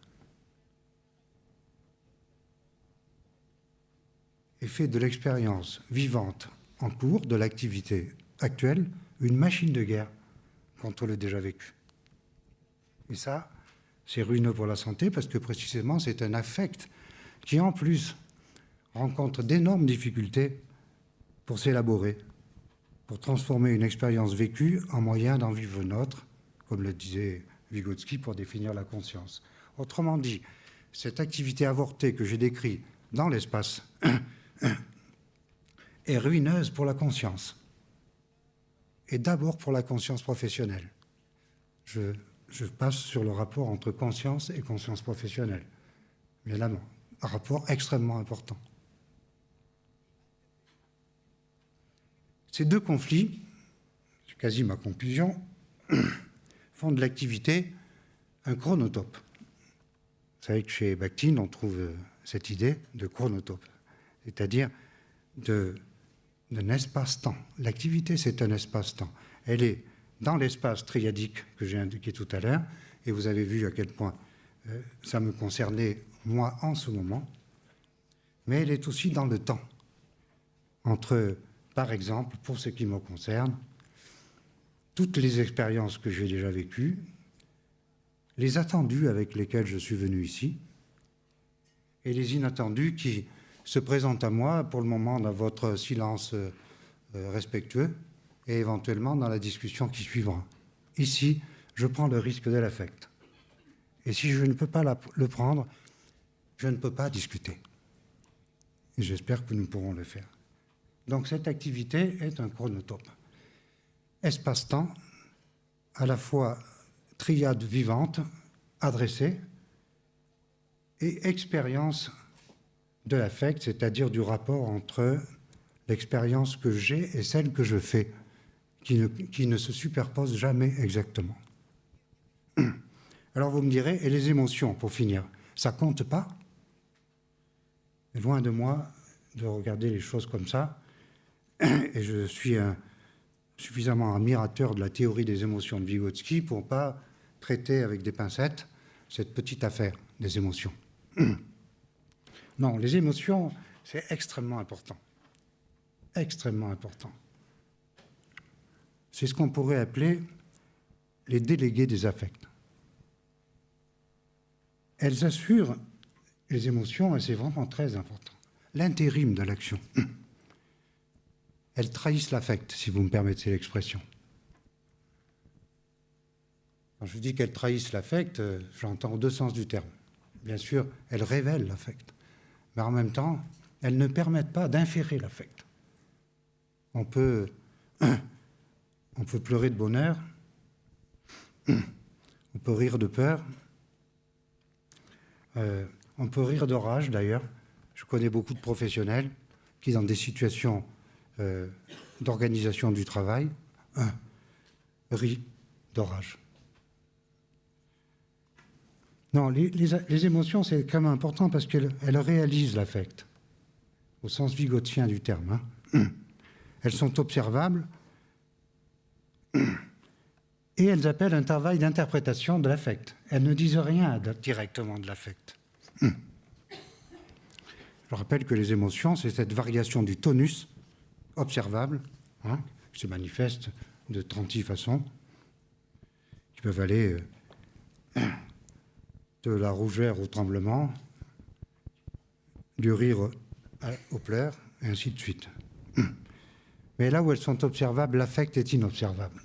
Et fait de l'expérience vivante en cours de l'activité actuelle une machine de guerre contre le déjà vécu. Et ça, c'est ruineux pour la santé parce que précisément c'est un affect qui en plus rencontre d'énormes difficultés pour s'élaborer, pour transformer une expérience vécue en moyen d'en vivre une autre, comme le disait Vygotsky pour définir la conscience. Autrement dit, cette activité avortée que j'ai décrite dans l'espace est ruineuse pour la conscience, et d'abord pour la conscience professionnelle. Je passe sur le rapport entre conscience et conscience professionnelle. Évidemment, un rapport extrêmement important. Ces deux conflits, c'est quasi ma conclusion, font de l'activité un chronotope. Vous savez que chez Bakhtin, on trouve cette idée de chronotope, c'est-à-dire d'un espace-temps. L'activité, c'est un espace-temps. Elle est dans l'espace triadique que j'ai indiqué tout à l'heure, et vous avez vu à quel point ça me concernait, moi, en ce moment, mais elle est aussi dans le temps, entre par exemple, pour ce qui me concerne, toutes les expériences que j'ai déjà vécues, les attendus avec lesquels je suis venu ici, et les inattendus qui se présentent à moi pour le moment dans votre silence respectueux et éventuellement dans la discussion qui suivra. Ici, je prends le risque de l'affect. Et si je ne peux pas le prendre, je ne peux pas discuter. Et j'espère que nous pourrons le faire. Donc cette activité est un chronotope. Espace-temps, à la fois triade vivante, adressée, et expérience de l'affect, c'est-à-dire du rapport entre l'expérience que j'ai et celle que je fais, qui ne se superposent jamais exactement. Alors vous me direz, et les émotions, pour finir, ça compte pas? Loin de moi de regarder les choses comme ça, et je suis suffisamment admirateur de la théorie des émotions de Vygotsky pour ne pas traiter avec des pincettes cette petite affaire des émotions. Non, les émotions, c'est extrêmement important. Extrêmement important. C'est ce qu'on pourrait appeler les délégués des affects. Elles assurent les émotions, et c'est vraiment très important, l'intérim de l'action. Elles trahissent l'affect, si vous me permettez l'expression. Quand je dis qu'elles trahissent l'affect, j'entends deux sens du terme. Bien sûr, elles révèlent l'affect, mais en même temps, elles ne permettent pas d'inférer l'affect. On peut pleurer de bonheur, on peut rire de peur, on peut rire de rage d'ailleurs. Je connais beaucoup de professionnels qui, dans des situations d'organisation du travail, rient de rage. Non, les émotions, c'est quand même important parce qu'elles réalisent l'affect, au sens vygotsien du terme. Elles sont observables et elles appellent un travail d'interprétation de l'affect. Elles ne disent rien directement de l'affect. Je rappelle que les émotions, c'est cette variation du tonus observable, qui se manifeste de 36 façons, qui peuvent aller de la rougeur au tremblement, du rire aux pleurs, et ainsi de suite. Mais là où elles sont observables, l'affect est inobservable.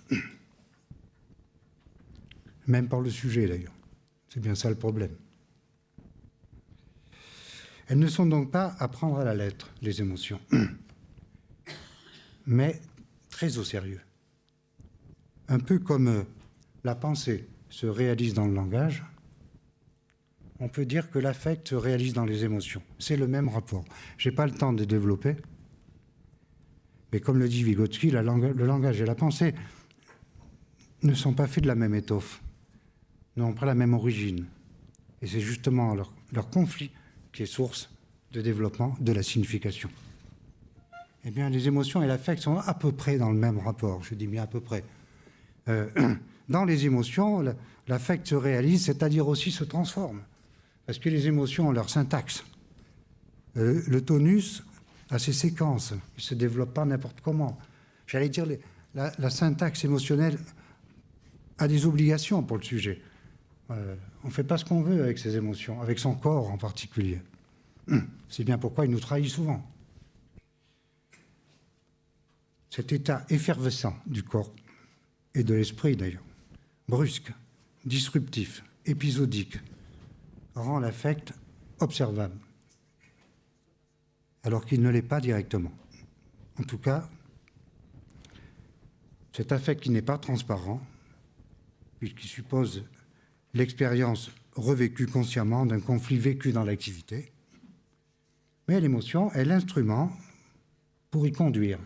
Même par le sujet, d'ailleurs. C'est bien ça le problème. Elles ne sont donc pas à prendre à la lettre, les émotions, mais très au sérieux. Un peu comme la pensée se réalise dans le langage, on peut dire que l'affect se réalise dans les émotions. C'est le même rapport. Je n'ai pas le temps de développer, mais comme le dit Vygotsky, le langage et la pensée ne sont pas faits de la même étoffe, n'ont pas la même origine. Et c'est justement leur conflit qui est source de développement de la signification. Eh bien, les émotions et l'affect sont à peu près dans le même rapport. Je dis bien à peu près. Dans les émotions, l'affect se réalise, c'est-à-dire aussi se transforme. Parce que les émotions ont leur syntaxe. Le tonus a ses séquences. Il ne se développe pas n'importe comment. J'allais dire, la syntaxe émotionnelle a des obligations pour le sujet. On ne fait pas ce qu'on veut avec ses émotions, avec son corps en particulier. C'est bien pourquoi il nous trahit souvent. Cet état effervescent du corps et de l'esprit d'ailleurs, brusque, disruptif, épisodique, rend l'affect observable, alors qu'il ne l'est pas directement. En tout cas, cet affect qui n'est pas transparent, puisqu'il suppose l'expérience revécue consciemment d'un conflit vécu dans l'activité, mais l'émotion est l'instrument pour y conduire,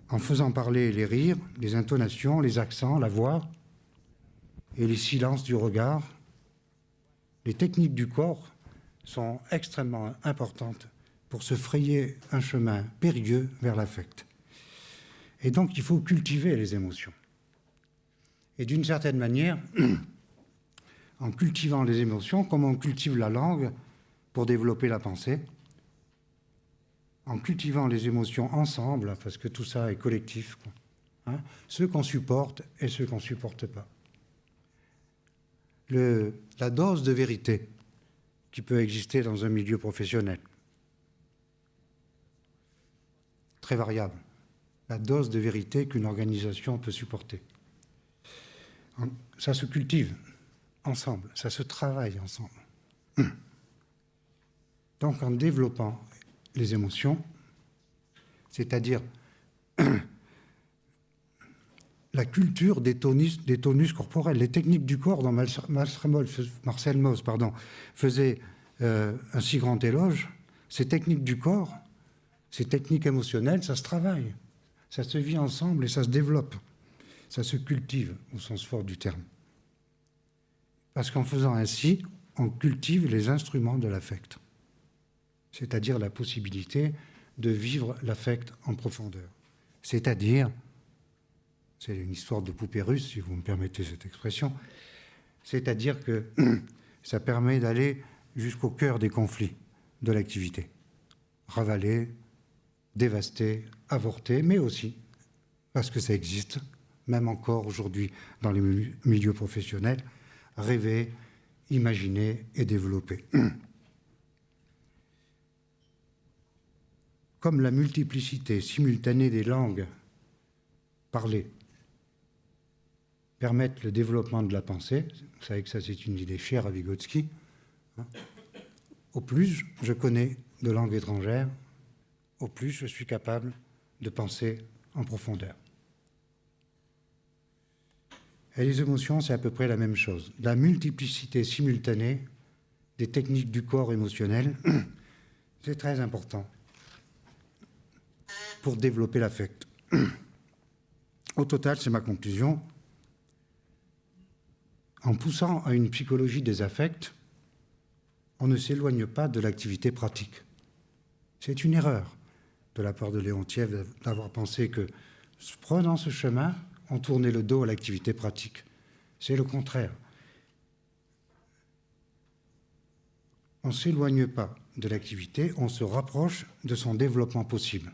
en faisant parler les rires, les intonations, les accents, la voix et les silences du regard. Les techniques du corps sont extrêmement importantes pour se frayer un chemin périlleux vers l'affect. Et donc, il faut cultiver les émotions. Et d'une certaine manière, en cultivant les émotions, comme on cultive la langue pour développer la pensée, en cultivant les émotions ensemble, parce que tout ça est collectif, quoi, hein, ceux qu'on supporte et ceux qu'on ne supporte pas. La dose de vérité qui peut exister dans un milieu professionnel, très variable, la dose de vérité qu'une organisation peut supporter. Ça se cultive ensemble, ça se travaille ensemble. Donc en développant les émotions, c'est-à-dire la culture des tonus corporels, les techniques du corps dont Marcel Mauss faisait un si grand éloge, ces techniques du corps, ces techniques émotionnelles, ça se travaille, ça se vit ensemble et ça se développe, ça se cultive au sens fort du terme. Parce qu'en faisant ainsi, on cultive les instruments de l'affect, c'est-à-dire la possibilité de vivre l'affect en profondeur. C'est-à-dire, c'est une histoire de poupée russe, si vous me permettez cette expression, c'est-à-dire que ça permet d'aller jusqu'au cœur des conflits de l'activité. Ravaler, dévaster, avorter, mais aussi, parce que ça existe, même encore aujourd'hui dans les milieux professionnels, rêver, imaginer et développer. Comme la multiplicité simultanée des langues parlées permettent le développement de la pensée, vous savez que ça c'est une idée chère à Vygotsky, hein, au plus je connais de langues étrangères, au plus je suis capable de penser en profondeur. Et les émotions, c'est à peu près la même chose. La multiplicité simultanée des techniques du corps émotionnel, c'est très important pour développer l'affect. Au total, c'est ma conclusion. En poussant à une psychologie des affects, on ne s'éloigne pas de l'activité pratique. C'est une erreur de la part de Léontiev d'avoir pensé que, prenant ce chemin, on tournait le dos à l'activité pratique. C'est le contraire. On ne s'éloigne pas de l'activité, on se rapproche de son développement possible.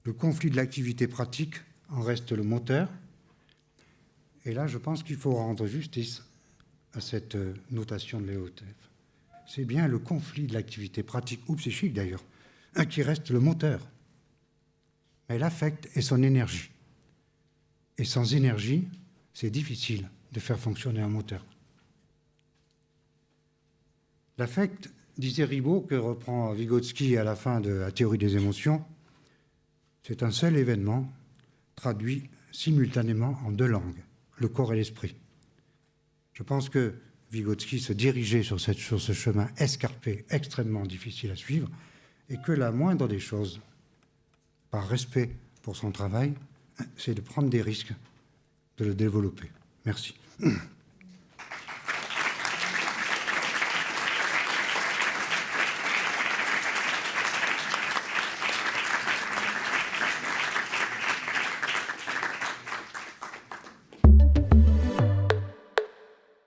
Le conflit de l'activité pratique en reste le moteur. Et là, je pense qu'il faut rendre justice à cette notation de Léontiev. C'est bien le conflit de l'activité pratique, ou psychique d'ailleurs, qui reste le moteur. Mais l'affect est son énergie. Et sans énergie, c'est difficile de faire fonctionner un moteur. L'affect, disait Ribot, que reprend Vygotsky à la fin de la théorie des émotions, c'est un seul événement traduit simultanément en deux langues, le corps et l'esprit. Je pense que Vygotsky se dirigeait sur ce chemin escarpé, extrêmement difficile à suivre, et que la moindre des choses, par respect pour son travail, c'est de prendre des risques, de le développer. Merci.